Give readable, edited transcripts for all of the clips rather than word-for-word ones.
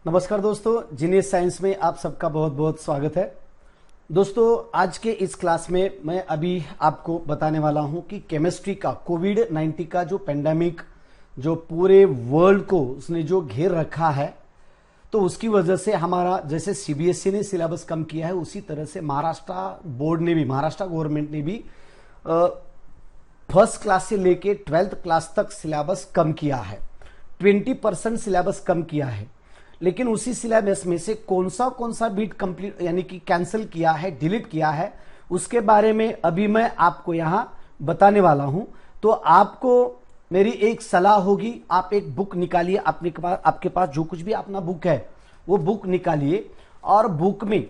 नमस्कार दोस्तों, genius science में आप सबका बहुत बहुत स्वागत है। दोस्तों, आज के इस क्लास में मैं अभी आपको बताने वाला हूं कि केमिस्ट्री का कोविड-19 का जो पेंडेमिक जो पूरे वर्ल्ड को उसने जो घेर रखा है, तो उसकी वजह से हमारा जैसे सीबीएसई ने सिलेबस कम किया है, उसी तरह से महाराष्ट्र बोर्ड ने भी, महाराष्ट्र गवर्नमेंट ने भी फर्स्ट क्लास से लेके 12th क्लास तक सिलेबस कम किया है। 20% सिलेबस कम किया है, लेकिन उसी सिलेबस में से कौन सा बीट कंप्लीट यानी कि कैंसिल किया है, डिलीट किया है, उसके बारे में अभी मैं आपको यहां बताने वाला हूं। तो आपको मेरी एक सलाह होगी, आप एक बुक निकालिए, आपके पास जो कुछ भी अपना बुक है वो बुक निकालिए और बुक में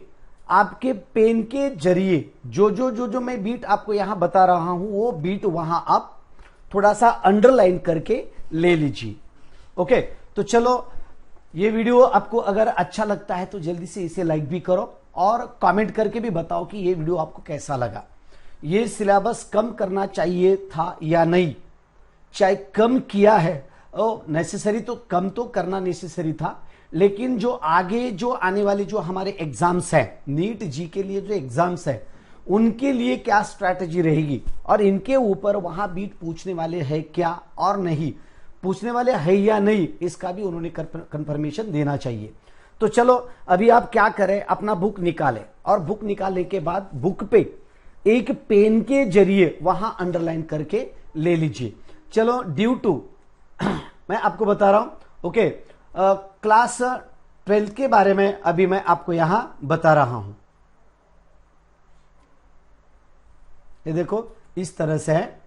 आपके पेन के जरिए जो मैं बीट आपको यहां बता रहा हूं वो बीट वहां आप थोड़ा सा अंडरलाइन करके ले लीजिए। ओके, तो चलो, ये वीडियो आपको अगर अच्छा लगता है तो जल्दी से इसे लाइक भी करो और कमेंट करके भी बताओ कि ये वीडियो आपको कैसा लगा। ये सिलेबस कम करना चाहिए था या नहीं, चाहे कम किया है नेसेसरी, तो कम तो करना नेसेसरी था, लेकिन जो आगे जो आने वाले जो हमारे एग्जाम्स हैं, नीट जी के लिए जो एग्जाम्स है, उनके लिए क्या स्ट्रैटेजी रहेगी और इनके ऊपर वहां बीट पूछने वाले हैं क्या और नहीं पूछने वाले है या नहीं, इसका भी उन्होंने कंफर्मेशन देना चाहिए। तो चलो, अभी आप क्या करें, अपना बुक निकालें और बुक निकालने के बाद बुक पे एक पेन के जरिए वहां अंडरलाइन करके ले लीजिए। चलो, ड्यू टू मैं आपको बता रहा हूं। ओके, क्लास 12 के बारे में अभी मैं आपको यहां बता रहा हूं। ये देखो, इस तरह से है।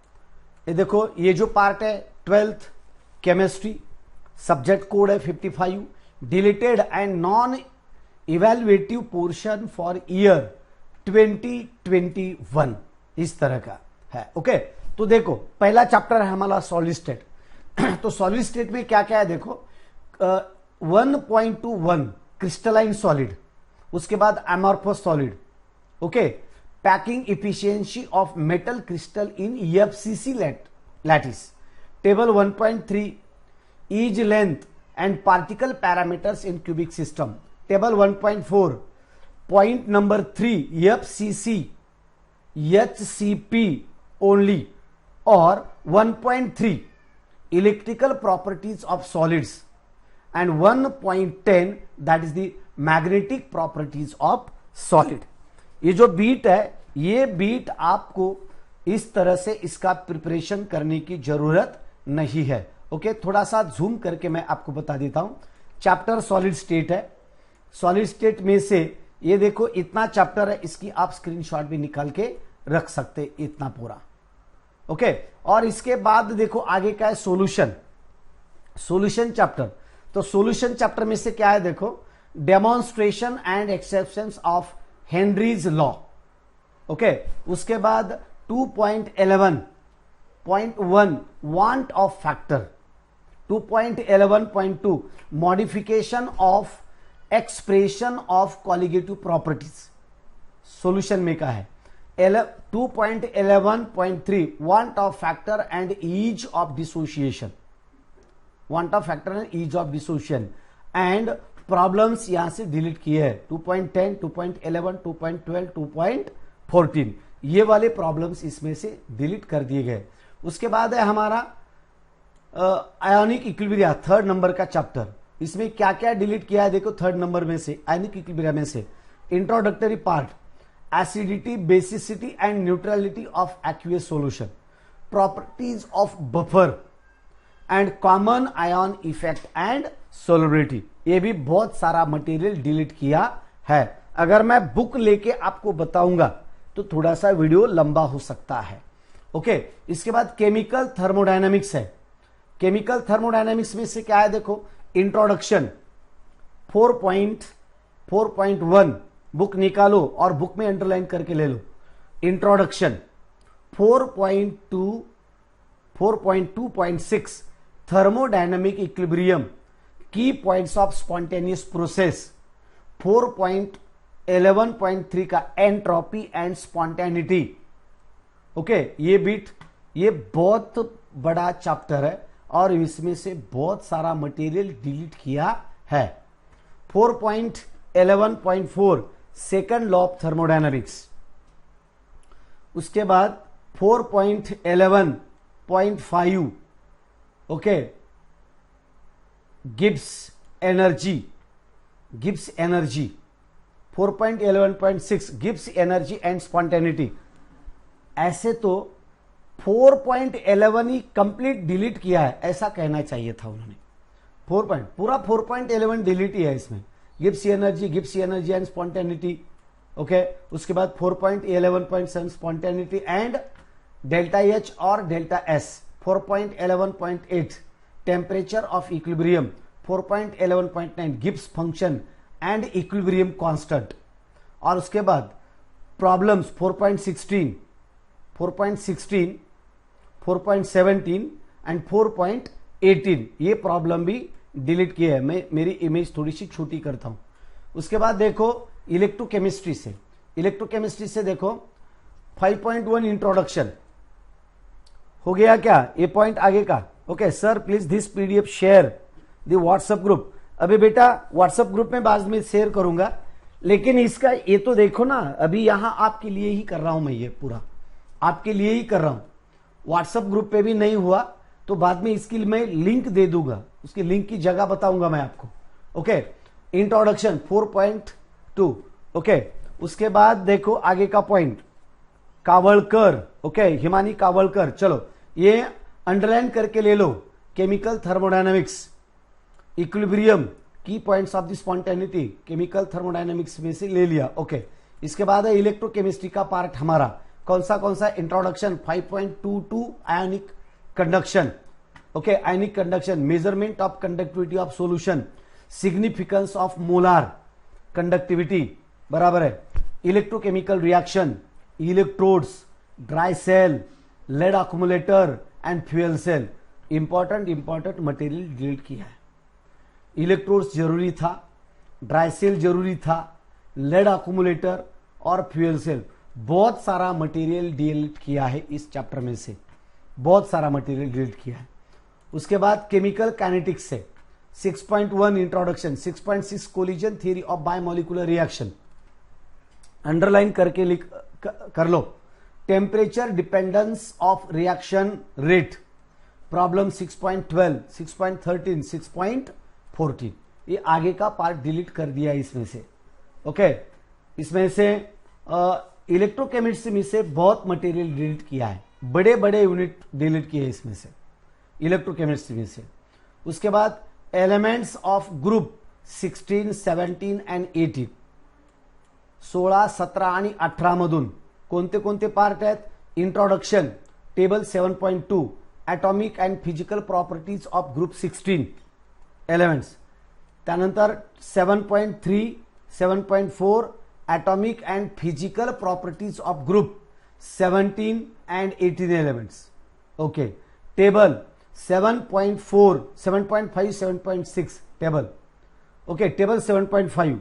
ये देखो, ये जो पार्ट है 12th केमिस्ट्री, सब्जेक्ट कोड है 55, deleted and non evaluative portion for year 2021, इस तरह का है। ओके, तो देखो, पहला चैप्टर है हमारा सॉलिड स्टेट। तो सॉलिड स्टेट में क्या क्या है देखो, 1.21 क्रिस्टलाइन सॉलिड, उसके बाद amorphous solid. Okay, packing efficiency of metal crystal in FCC lattice, table 1.3 is length and particle parameters in cubic system, table 1.4 point number 3 FCC HCP only, और 1.3 electrical properties of solids and 1.10 that is the magnetic properties of solid. ये जो beat है, ये beat आपको इस तरह से इसका प्रिपरेशन करने की जरूरत नहीं है। ओके, थोड़ा सा जूम करके मैं आपको बता देता हूं। चैप्टर सॉलिड स्टेट है। सॉलिड स्टेट में से ये देखो, इतना चैप्टर है, इसकी आप स्क्रीनशॉट भी निकाल के रख सकते, इतना पूरा। ओके, और इसके बाद देखो आगे क्या है, सॉल्यूशन चैप्टर। तो सॉल्यूशन चैप्टर में से क्या है देखो, demonstration and exceptions of Henry's law. Okay, उसके बाद 2.11.1 van't Hoff factor, 2.11.2 modification of expression of colligative properties, solution में का है। 2.11.3 van't Hoff factor and ease of dissociation, van't Hoff factor and ease of dissociation and problems यहां से delete किए हैं। 2.10, 2.11, 2.12, 2.14 ये वाले प्रॉब्लम्स इसमें से डिलीट कर दिए गए। उसके बाद है हमारा आयोनिक इक्विलिब्रिया, 3rd नंबर का चैप्टर। इसमें क्या क्या डिलीट किया है देखो, 3rd नंबर में से, आयोनिक इक्विलिब्रिया में से introductory part, acidity, basicity and neutrality of aqueous solution, properties of buffer and common ion effect and solubility. ये भी बहुत सारा मटेरियल डिलीट किया है। अगर मैं बुक लेके आपको बताऊंगा तो थोड़ा सा वीडियो लंबा हो सकता है। ओके, इसके बाद केमिकल थर्मोडायनामिक्स है। केमिकल थर्मोडायनामिक्स में से क्या है देखो, इंट्रोडक्शन 4.1 बुक निकालो और बुक में अंडरलाइन करके ले लो। इंट्रोडक्शन 4.2, 4.2.6 थर्मोडायनामिक इक्विलिब्रियम, की पॉइंट्स ऑफ स्पॉन्टेनियस प्रोसेस, 4.11.3 का एंट्रोपी एंड स्पॉन्टेनिटी। ओके, ये बीट, ये बहुत बड़ा चैप्टर है और इसमें से बहुत सारा मटेरियल डिलीट किया है। 4.11.4 सेकंड लॉ ऑफ थर्मोडायनामिक्स, उसके बाद 4.11.5 okay Gibbs energy 4.11.6 Gibbs energy and spontaneity. ऐसे तो 4.11 ही कंप्लीट डिलीट किया है, ऐसा कहना चाहिए था उन्होंने। पूरा 4.11 डिलीट ही है इसमें, Gibbs energy and spontaneity. Okay, उसके बाद 4.11.7 स्पॉन्टेनिटी एंड डेल्टा एच और delta S. 4.11.8 temperature of equilibrium. 4.11.9 Gibbs function and equilibrium constant. और उसके बाद प्रॉब्लम्स 4.16, 4.17 एंड 4.18 ये प्रॉब्लम भी डिलीट किए हैं। मैं मेरी इमेज थोड़ी सी छोटी करता हूं। उसके बाद देखो इलेक्ट्रोकेमिस्ट्री से देखो 5.1 इंट्रोडक्शन हो गया क्या, ये पॉइंट आगे का। Okay sir please this PDF share the WhatsApp group. अभी बेटा व्हाट्सएप ग्रुप में बाद में शेयर करूंगा, लेकिन इसका ये तो देखो ना, अभी यहां आपके लिए ही कर रहा हूं मैं, ये पूरा आपके लिए ही कर रहा हूं। व्हाट्सएप ग्रुप पे भी नहीं हुआ तो बाद में इसकी मैं लिंक दे दूंगा, उसकी लिंक की जगह बताऊंगा मैं आपको। Okay, introduction 4.2। ओके, उसके बाद देखो आगे का पॉइंट कावलकर। ओके, हिमानी कावलकर, चलो ये अंडरलाइन करके ले लो। केमिकल थर्मोडायनामिक्स, इक्विलिब्रियम, की points of the spontaneity, chemical thermodynamics में से ले लिया। ओके, इसके बाद है इलेक्ट्रोकेमिस्ट्री का पार्ट हमारा। कौन सा introduction 5.22 ionic conduction. Okay, ionic conduction, measurement of conductivity of solution, significance of molar conductivity, बराबर है। Electrochemical reaction, electrodes, dry cell, lead accumulator and fuel cell. Important material delete किया है। इलेक्ट्रोड्स जरूरी था, ड्राई सेल जरूरी था, lead accumulator और fuel cell, बहुत सारा मटेरियल डिलीट किया है इस चैप्टर में से, बहुत सारा मटेरियल डिलीट किया है। उसके बाद केमिकल काइनेटिक्स से 6.1 introduction, 6.6 collision theory of biomolecular reaction, underline करके लिख कर लो। Temperature dependence of reaction rate, problem 6.12, 6.13, 6.14, ये आगे का पार्ट डिलीट कर दिया इसमें से। ओके, इसमें से इलेक्ट्रोकेमिस्ट्री में से बहुत मटेरियल डिलीट किया है, बड़े बड़े यूनिट डिलीट किए इसमें से, इलेक्ट्रोकेमिस्ट्री में से। उसके बाद एलिमेंट्स ऑफ ग्रुप 16, 17 एंड 18, 16, 17 आणि 18 मधून कोणते कोणते पार्ट आहेत? Introduction, table 7.2 atomic and physical properties of group 16 elements, त्यानंतर 7.3, 7.4 atomic and physical properties of group 17 and 18 elements. Okay, table 7.4, 7.5, 7.6 table. Okay, table 7.5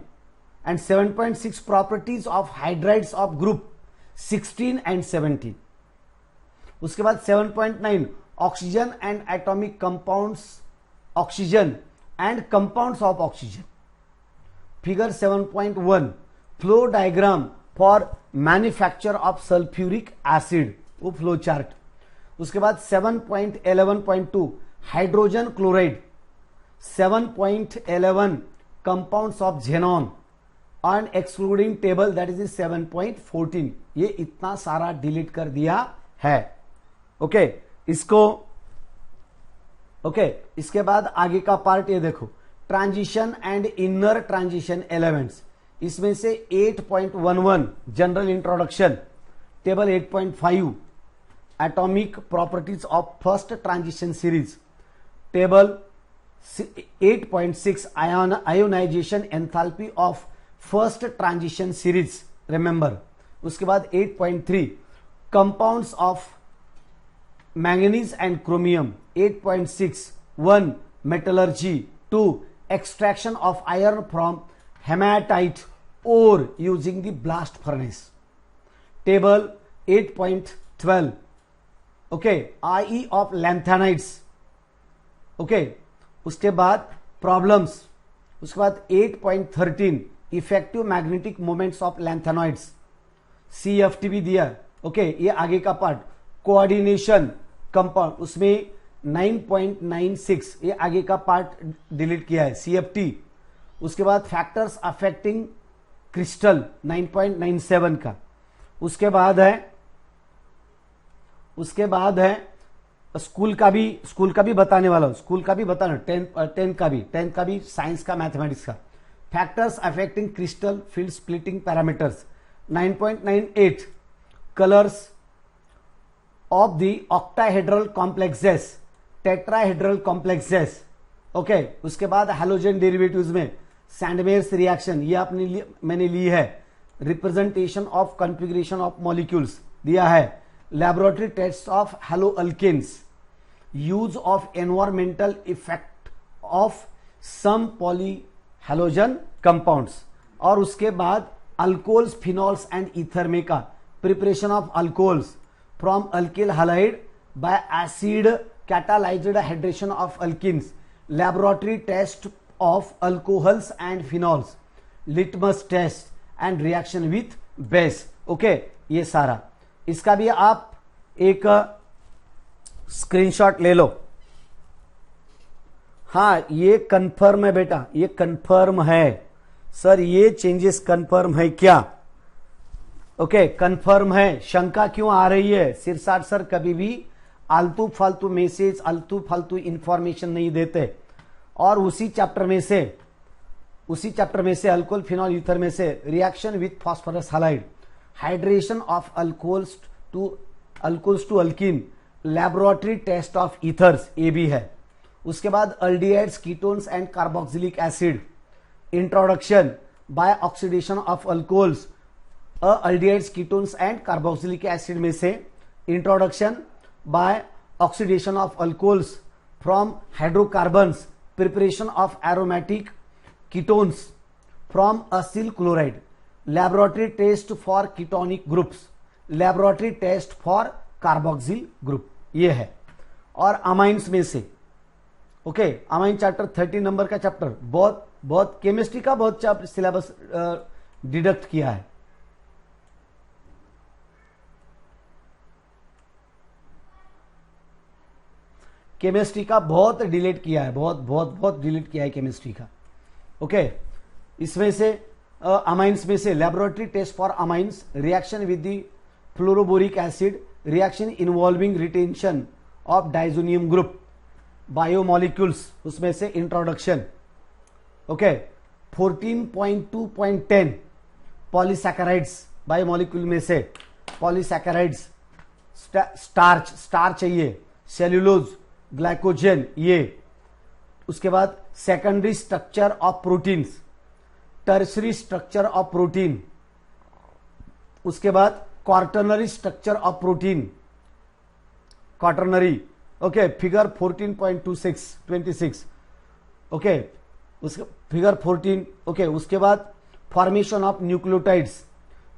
and 7.6 properties of hydrides of group 16 and 17. उसके बाद 7.9 oxygen and atomic compounds, oxygen and compounds of oxygen. Figure 7.1 flow diagram for manufacture of sulphuric acid, वो flow chart. उसके बाद 7.11.2 hydrogen chloride, 7.11 compounds of xenon and excluding table that is 7.14। ये इतना सारा delete कर दिया है। ओके, इसको ओके, इसके बाद आगे का पार्ट ये देखो, transition and inner transition elements, इसमें से 8.11 general introduction, table 8.5 atomic properties of first transition series, table 8.6 ionisation enthalpy of first transition series, remember. उसके बाद 8.3 compounds of manganese and chromium, 8.6 1 metallurgy, 2 extraction of iron from haematite ore using the blast furnace, table 8.12 okay, IE of lanthanides. okay, उसके बाद problems, उसके बाद 8.13 effective magnetic moments of lanthanoids, CFT भी दिया। Okay, ये आगे का पार्ट। कोऑर्डिनेशन कंपाउंड, उसमें 9.96, ये आगे का पार्ट डिलीट किया है, CFT। उसके बाद फैक्टर्स अफेक्टिंग क्रिस्टल 9.97 का। उसके बाद है स्कूल का भी बताने वाला हूं, स्कूल का भी बताना, 10th का भी साइंस का, मैथमेटिक्स का। Factors affecting crystal field splitting parameters 9.98 colours of the octahedral complexes, tetrahedral complexes. Okay, उसके बाद हैलोजन डेरिवेटिव्स में सैंडमेयर्स रिएक्शन, ये मैंने ली है। Representation of configuration of molecules दिया है। Laboratory test of halo alkanes, use of environmental effect of some poly halogen compounds. और उसके बाद अल्कोहल्स, फिनॉल्स एंड ईथर में का preparation of alcohols from alkyl halide by acid catalysed hydration of alkenes, laboratory test of alcohols and phenols, litmus test and reaction with base. Okay, ये सारा, इसका भी आप एक स्क्रीनशॉट ले लो। हाँ, ये कंफर्म है बेटा, ये कंफर्म है सर, ये चेंजेस कंफर्म है क्या? ओके, कंफर्म है। शंका क्यों आ रही है? सिरसाट सर कभी भी आलतू फालतू मैसेज, आलतू फालतू इंफॉर्मेशन नहीं देते। और उसी चैप्टर में से अल्कोहल, फिनॉल, ईथर में से reaction with phosphorus halide, hydration of alcohols to alkene, laboratory test of ethers, ये भी है। उसके बाद aldehydes, ketones and carboxylic acid, introduction by oxidation of alcohols, aldehydes, ketones and carboxylic acid में से introduction by oxidation of alcohols from hydrocarbons, preparation of aromatic ketones from acyl chloride, laboratory test for ketonic groups, laboratory test for carboxyl group, ये है। और amines में से, okay, amine chapter 30 number का chapter, बहुत chemistry का बहुत syllabus deduct किया है। केमिस्ट्री का बहुत डिलीट किया है, बहुत डिलीट किया है केमिस्ट्री का। ओके, इसमें से अमाइंस में से laboratory test for amines, reaction with the fluoroboric acid, reaction involving retention of diazonium group, biomolecules, उसमें से इंट्रोडक्शन। ओके, 14.2.10 पॉलीसैकेराइड्स, बायोमोलिक्यूल में से पॉलीसैकेराइड्स, स्टार्च चाहिए, सेल्यूलोज, ग्लाइकोजन, ये। उसके बाद secondary structure of proteins, tertiary structure of protein. उसके बाद quaternary structure of protein, quaternary. Okay, figure 14.26 okay, उसके फिगर 14। ओके, उसके बाद formation of nucleotides,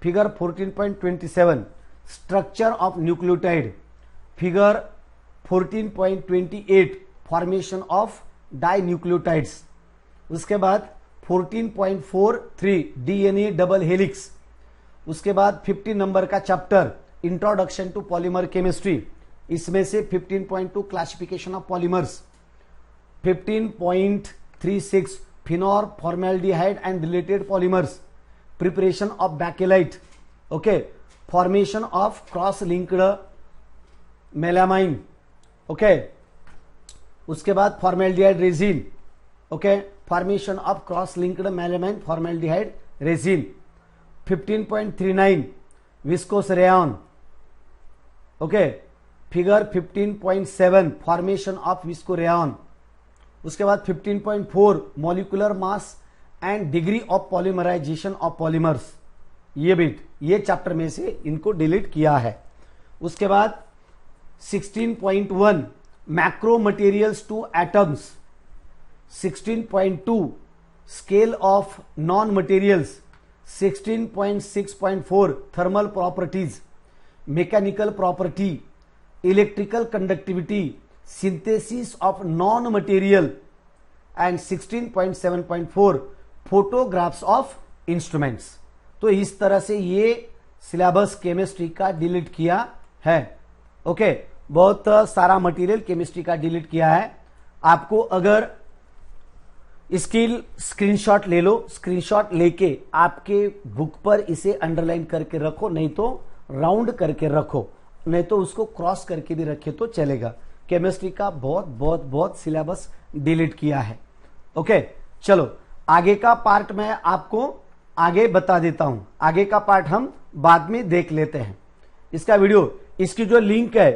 figure 14.27, structure of nucleotide, figure 14.28, formation of dinucleotides. उसके बाद 14.43 डीएनए डबल हेलिक्स। उसके बाद 15 number का chapter introduction to polymer chemistry, इसमें से 15.2 classification of polymers, 15.36 phenol formaldehyde and related polymers, preparation of bakelite. Okay, formation of cross linked melamine. Okay, उसके बाद formaldehyde resin. Okay, formation of cross linked melamine formaldehyde resin. 15.39 viscose rayon. Okay, figure 15.7 formation of viscose rayon. उसके बाद 15.4 molecular mass and degree of polymerisation of polymers, ये bit, ये chapter में से इनको delete किया है। उसके बाद 16.1 macro materials two atoms, 16.2 scale of non materials, 16.6.4 thermal properties, mechanical property, electrical conductivity, synthesis of non material, and 16.7.4 photographs of instruments. तो इस तरह से ये सिलेबस केमिस्ट्री का डिलीट किया है। ओके, बहुत सारा मटेरियल केमिस्ट्री का डिलीट किया है। आपको अगर इसकी स्क्रीनशॉट ले लो, स्क्रीनशॉट लेके आपके बुक पर इसे अंडरलाइन करके रखो, नहीं तो राउंड करके रखो, नहीं तो उसको क्रॉस करके भी रखे तो चलेगा। केमिस्ट्री का बहुत बहुत बहुत सिलेबस डिलीट किया है। ओके, चलो आगे का पार्ट मैं आपको आगे बता देता हूं। आगे का पार्ट हम बाद में देख लेते हैं। इसका वीडियो, इसकी जो लिंक है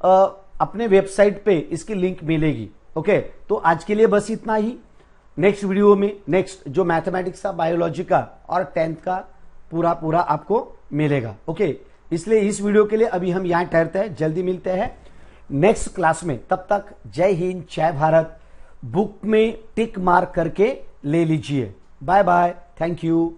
अपने वेबसाइट पे इसकी लिंक मिलेगी। ओके, तो आज के लिए बस इतना ही। नेक्स्ट वीडियो में नेक्स्ट जो मैथमेटिक्स का, बायोलॉजी का और 10th का पूरा आपको मिलेगा। ओके, इसलिए इस वीडियो के लिए अभी हम यहां ठहरते हैं। जल्दी मिलते हैं नेक्स्ट क्लास में। तब तक जय हिंद, जय भारत। बुक में टिक मार्क करके ले लीजिए। Bye bye, thank you.